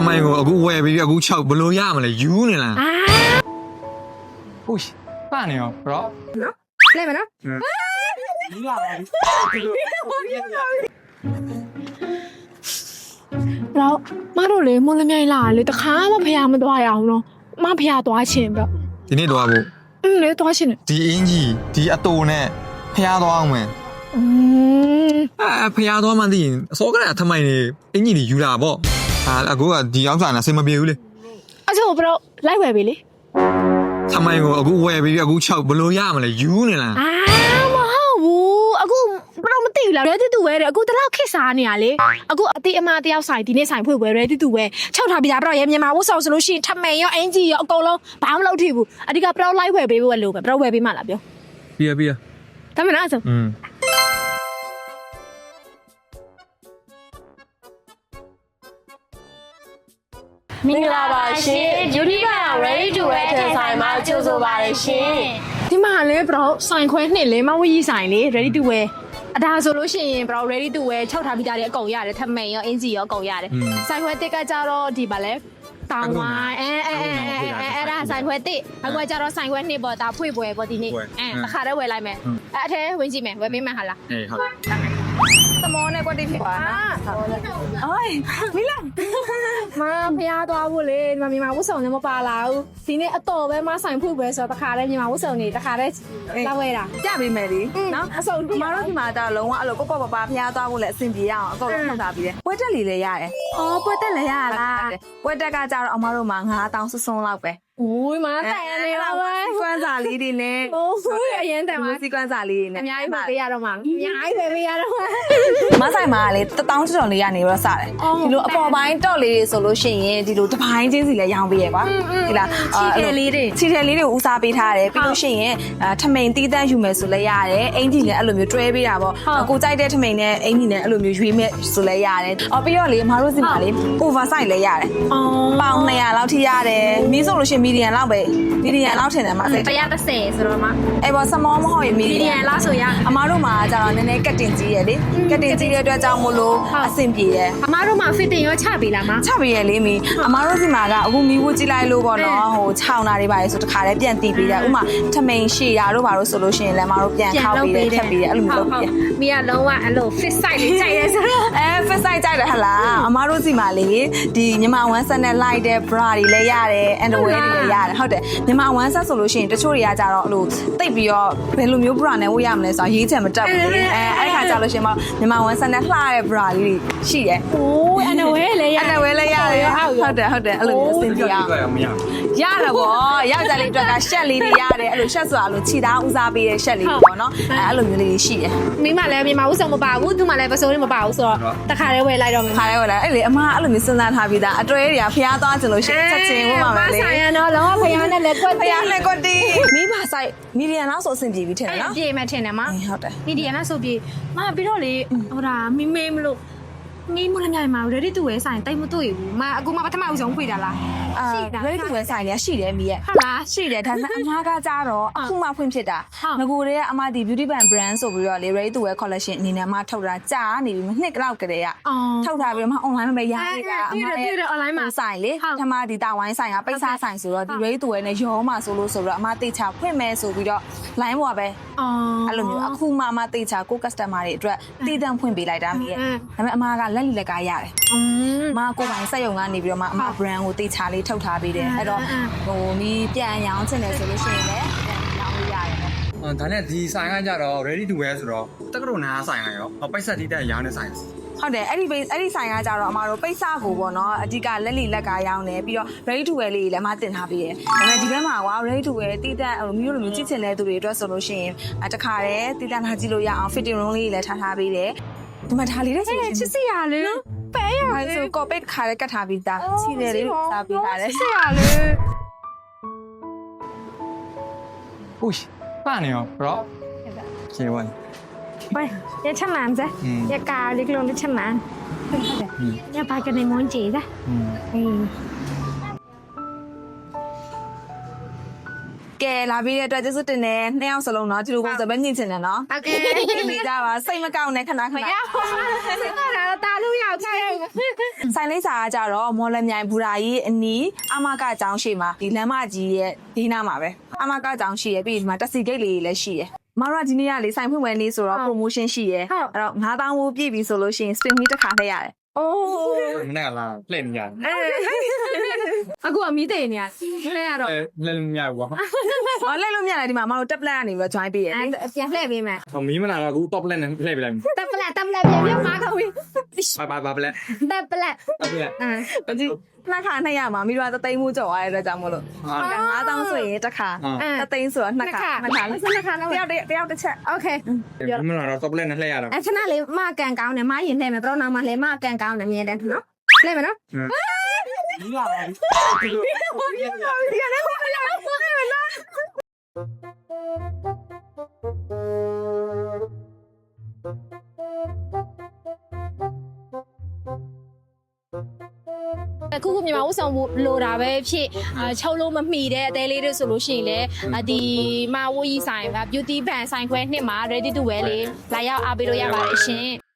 ทำไมกูแวร์ไปกูเฉาบลูย่ามาเลยยูเนี่ยล่ะอุ้ยป้าเนี่ยเพราะเนาะเล่นไหมเนาะเรามาดูเลยมูลไงล่ะเลยตะค้ามาพยายามมาตัวเอาเนาะมาพยายามตัวเฉียนแบบทีนี้ตัวบุเลยตัวเฉียนดีอิงจีดีอตูเนี่ยพยาตัวเอาไหมพยาตัวมันดีโซ่ก็ได้ทำไมเนี่ยอิงจีดียูราบ่กูก็ดีเอาสั่นนะเซมาเบียเลยอาจารย์เราไล่แหวนไปเลยทำไมกูแวร์ไปกูเฉาบลูย่ามาเลยยูเนี่ยล่ะมาฮาวกูเราไม่ติดแล้วเดี๋ยวที่ตัวเดี๋ยวกูจะเล่าแค่สารเนี่ยเลยกูอติมาที่เอาใส่ที่นี่ใส่เพื่อเวรที่ตัวเช่าทำพิจารณาอย่างยังมาว่าสาวสรุปชีทำไมอ่ะเอ็นจีอ่ะกูเราบ้าเราที่บุอันนี้ก็เราไล่แหวนไปเวรลูกแบบเราแหวนไปมาละเบี้ยเบียทำไมนะจ๊ะမင်္ဂလာပါရှင် YouTube Ready to Wear ထဆိုင်မှာကြိုဆိုပါရရှင်ဒီမှာလေဘရောဆိုင်ခွဲနှစ်လေမဝကြီးဆိုင်လေ Ready to Wear အဒါဆိုလို့ရှိရင်ဘရော Ready to Wear 6ထားပြီးသားတဲ့အကုန်ရတယ်ထမိန်ရောအင်ဂျီရောအကုန်ရတယ်ဆိုင်ခွဲတစ်ကကြတော့ဒီပါလဲတောင်းဝိုင်းအဲ့ဒါဆိုင်ခွဲတစ်အခုကြတော့ဆိုင်ခွဲနှစ်ပေါ့ဒါဖွေပွဲပေါ့ဒီနေ့တခါတည်းဝယ်လိုက်မယ်အဲ့အထဲဝင်ကြည့်မယ်ဝယ်ပေးမယ်ဟာလားအေးဟုတ်သမောနဲ့ကွက်တိဖြစ်ပါနော်အိုးမီလာမဖျားသွားဖို့လေဒီမှာမြန်မာဝတ်စုံလည်းမပါလာဘူးဒီနေ့အတော်ပဲမဆိုင်ဖွေပွဲဆိုတော့တခါတည်းမြန်မာဝတ်စုံနေတခါတည်းလာဝဲတာကြပေးမယ်လေနော်အစုံဒီမှာတော့ဒီမှာတော့လုံးဝအဲ့လိုပေါ့ပေါ့ပါဖျားသွားဖို့လည်းအဆင်ပြေရအောင်အကုန်လုံးထုတ်ထားပြီးတယ်ပွဲတက်လေးလည်းရတယ်ပွဲတက်လည်းရလားပွဲတက်ကကြတော့အမတို့မှာ9000စွန်းလောက်ပဲโอ้ยมาแต่နေပါပဲကွမ်းစာလေးတွေနဲ့โอ้ยအရင်တက်မှာစီကွမ်းစာလေးတွေနဲ့အများကြီးပဲပေးရတော့မှာအများကြီးပဲပေးရတော့မဆိုင်မှာလေ1000ကျော်လေးရနေတော့စတယ်ဒီလိုအပေါ်ပိုင်းတော့လေးဆိုလို့ရှိရင်ဒီလိုတစ်ပိုင်းချင်းစီလည်းရောင်းပေးရကွာဒီလားချီတယ်လေးတွေဦးစားပေးထားတယ်ပြီးလို့ရှိရင်ထမိန်တီးတန်းယူမယ်ဆိုလည်းရတယ်အင်ဂျီလည်းအဲ့လိုမျိုးတွဲပေးတာပေါ့ကိုကြိုက်တဲ့ထမိန်နဲ့အင်ဂျီနဲ့အဲ့လိုမျိုးရွေးမဲ့ဆိုလည်းရတယ်ပြီးတော့လေအမတို့စီမှာလေ oversize လည်းရတယ်ပေါင်200လောက်ထိရတယ်မင်းဆိုလို့ရှိရင်medium လောက်ပဲmedium လောက်ထင်တယ်မစိတ်130ဆိုတော့မှအဲ့ပေါ်စမောမဟုတ်ရင် medium လောက်ဆိုရအမတို့မှာကျတော့နည်းနည်းကတ်တင်ကြီးရယ်လေကတ်တင်ကြီးတဲ့အတွက်ကြောင့်မို့လို့အဆင်ပြေတယ်အမတို့မှာ fitting ရောချပေးလားမချပေးရလေမင်းအမတို့စီမှာကအခုမီးဝကြည့်လိုက်လို့ပေါ့နော်ဟိုခြောင်တာတွေပါလေဆိုတခါတည်းပြန်တီးပေးတယ်ဥမာထမိန်ရှည်ရာတို့ပါလို့ဆိုလို့ရှိရင်လည်းအမတို့ပြန်ခောက်ပေးတယ်ဖြတ်ပေးတယ်အဲ့လိုမျိုးလုပ်ပေးတယ်မီးကလုံးဝအဲ့လို fit size လေးကြိုက်ရဲဆိုတော့fit size ကြိုက်တယ်ဟလားအမတို့စီမှာလေဒီမြန်မာ1 set နဲ့ light တဲ့ bra တွေလည်းရတယ် underwear တွေလည်းရတယ်ဟုတ်တယ်မြန်မာ1 set ဆိုလို့ရှိရင်တချို့တွေကကြတော့အဲ့လိုတိတ်ပြီးတော့ဘယ်လိုမျိုး bra နဲ့ဝတ်ရမလဲဆိုတော့ရေးချင်မတက်ဘူးအဲ့ခါကြလို့ရှိရင်မြန်မာ1 set နဲ့လှတဲ့ bra လေးတွေရှိတယ်โอ้ย underwear လည်းရတယ် underwear လည်းရတယ်ဟုတ်တယ်အဲ့လိုမျိုးစင်ကြအောင်ရတယ်ဗောယောက်ျားလေးအတွက်ကရှက်လေးတွေရတယ်အဲ့လိုရှက်ဆိုတာလို့ခြိသားဦးစားပေးတဲ့ရှက်လေးတွေပေါ့နော်အဲ့လိုမျိုးလေးရှိတယ်မိမလည်းမြန်မာဝတ်စုံမပါဘူးသူမှလည်းပစိုးလေးမပါဘူးဆိုတော့တခါတည်းဝယ်လိုက်တော့ခါလေးဝယ်လိုက်အဲ့လေအမအဲ့လိုမျိုးစဉ်းစားထားပြီးသားအတွဲတွေကဖျားသွားကြလို့ရှိရင်ချက်ချင်းဝင်ပါမယ်လေဆိုင်ရတော့လောကဖျားနဲ့လည်းကွက်ဖျားနဲ့ကွက်တီမိဘဆိုင်မီဒီယံလောက်ဆိုအဆင်ပြေပြီထင်တယ်နော်ပြေမှထင်တယ်မဟုတ်တယ်မီဒီယံလောက်ဆိုပြေမပြီးတော့လေဟိုဒါမိမေးမလို့ငေးမလို့မြိုင်မှာ ready to wear ဆိုင်တိတ်မတွေ့ဘူးမအခုမှပထမဦးဆုံးဖွေတာလားready to wear ဆိုင်လည်းရှိတယ်မိရဲ့ဟုတ်လားရှိတယ်ဒါပေမဲ့အမားကကြတော့အခုမှဖွင့်ဖြစ်တာငကိုတည်းကအမဒီ beauty brand ဆိုပြီးတော့လေ ready to wear collection အနေနဲ့မှထုတ်တာကြာနေပြီနှစ်ကလောက်ကလေးကထုတ်ထားပြီးတော့မှ online မှာပဲရနေတာအမရဲ့ online မှာဆိုင်လေထမဒီတာဝိုင်းဆိုင်ကပိတ်စားဆိုင်ဆိုတော့ဒီ ready to wear နဲ့ရောမှဆိုလို့ဆိုတော့အမတိတ်ချဖွင့်မယ်ဆိုပြီးတော့ line ပေါ်ပဲအဲ့လိုမျိုးအခုမှအမတိတ်ချကို customer တွေအတွက်တည်တံ့ဖွင့်ပေးလိုက်တာမိရဲ့ဒါပေမဲ့အမကလက်လီလက်ကရတယ်အမကိုပိုင်စက်ရုံကနေပြီးတော့မှအမ brand ကိုတိတ်ချလေးထုတ်ထားပေးတယ်အဲ့တော့ဟိုမီးပြန်ရောင်းချင်တယ်ဆိုလို့ရှိရင်လည်းပြန်ရောင်းလို့ရတယ်ပေါ့ဒါနဲ့ဒီဆိုင်ကကြတော့ ready to wear ဆိုတော့တက္ကသိုလ်နားဆိုင်ကရောပိတ်ဆက်တီးတဲ့ရောင်းတဲ့ဆိုင်ဟုတ်တယ်အဲ့ဒီဆိုင်ကကြတော့အမတို့ပိတ်စကိုပေါ့နော်အဓိကလက်လီလက်ကရောင်းတယ်ပြီးတော့ ready to wear လေးလည်းအမတင်ထားပေးတယ်ဒါပေမဲ့ဒီဘက်မှာကွာ ready to wear တီးတဲ့မျိုးလိုမျိုးကြည့်ချင်တဲ့သူတွေအတွက်ဆိုလို့ရှိရင်တခါတည်းတီးတဲ့ထားကြည့်လို့ရအောင် fitting room လေးလည်းထားပေးတယ်ဒီမှာထားလေးတဲ့ချစ်စီရလေပဲရလေဆိုကော်ပစ်ခါလည်းကတ်ထားပြီးသားချီတယ်လေးစားပေးထားတယ်ချစ်စီရလေอุ้ยป้าเนี่ยเพราะเขียนวันไปอย่าฉลาดซะอย่ากาวเล็กลงด้วยฉลาดอย่าไปกันในม้วนจีซะ ကဲလာပြီးတဲ့အတွက်ကျေးဇူးတင်တယ်နှစ်ယောက်စလုံးနော်ဒီလိုပုံစံပဲမြင်ချင်တယ်နော် โอเค နေကြပါစိတ်မကောက်နဲ့ခဏခဏ စိတ်ကတော့တာလို့ရခဲ့ ဆိုင်လေးစာကကြတော့မော်လမြိုင်ဘူရာကြီးအနီးအမကအကြောင်းရှိမှာဒီလမ်းမကြီးရဲ့ဒီနားမှာပဲအမကအကြောင်းရှိရဲ့ပြီးဒီမှာတက်စီဂိတ်လေးလည်းရှိရဲ့မတော်ဒီနေ့ကလေဆိုင်ဖွင့်ပွဲနေ့ဆိုတော့ promotion ရှိရဲ့အဲ့တော့9000ဝပြည့်ပြီဆိုလို့ရှိရင် spring meet တစ်ခါထည့်ရတယ် အိုး မနေ့ကလာလှည့်နေရတယ် အခုအမီးတိတ်နေရလဲရတော့ လှည့်လို့မရဘူးကွာ ဟောလဲလို့မြင်လိုက်ဒီမှာမတော် tablet ကနေပြီးတော့ join ပေးရဲ့ ပြန်လှည့်ပေးမယ် ဟိုမီးမလာတော့အခု top လက်နဲ့လှည့်ပြလိုက်မယ် တက်ပလက်ပြန်မှာကောင်းပြီ ဘာပလက် တက်ပလက် ဟုတ်ပြီလား ဒီနှစ်ခါနှစ်ရမှာမိတော့တသိန်းမှုကြော်ရတဲ့အတွက်ကြောင့်မလို့ ဟာ 9000ဆိုရင်တစ်ခါတသိန်းဆိုတော့နှစ်ခါနှစ်ခါ နှစ်ခါတော့ တယောက်တစ်ချက် โอเค မလာတော့ top လက်နဲ့လှည့်ရတော့ အဲ့ခဏလေးမကန်ကောင်းတယ်မရင်လှည့်မယ်တော့နောက်မှလှည့်မကန်ကောင်းတယ်မြင်တယ်နော်လှည့်မယ်နော် မီးလာပါဘူး ဒီကနေ့ဘာလဲအခုခုမြန်မာဥဆောင်ဖို့လိုတာပဲဖြစ်ချုပ်လို့မမှီတဲ့အသေးလေးတွေဆိုလို့ရှိရင်လည်းဒီမဝီဆိုင်က beauty band ဆိုင်ခွဲနှစ်မှာ ready to wear လေးလာရောက်အားပေးလို့ရပါတယ်ရှင်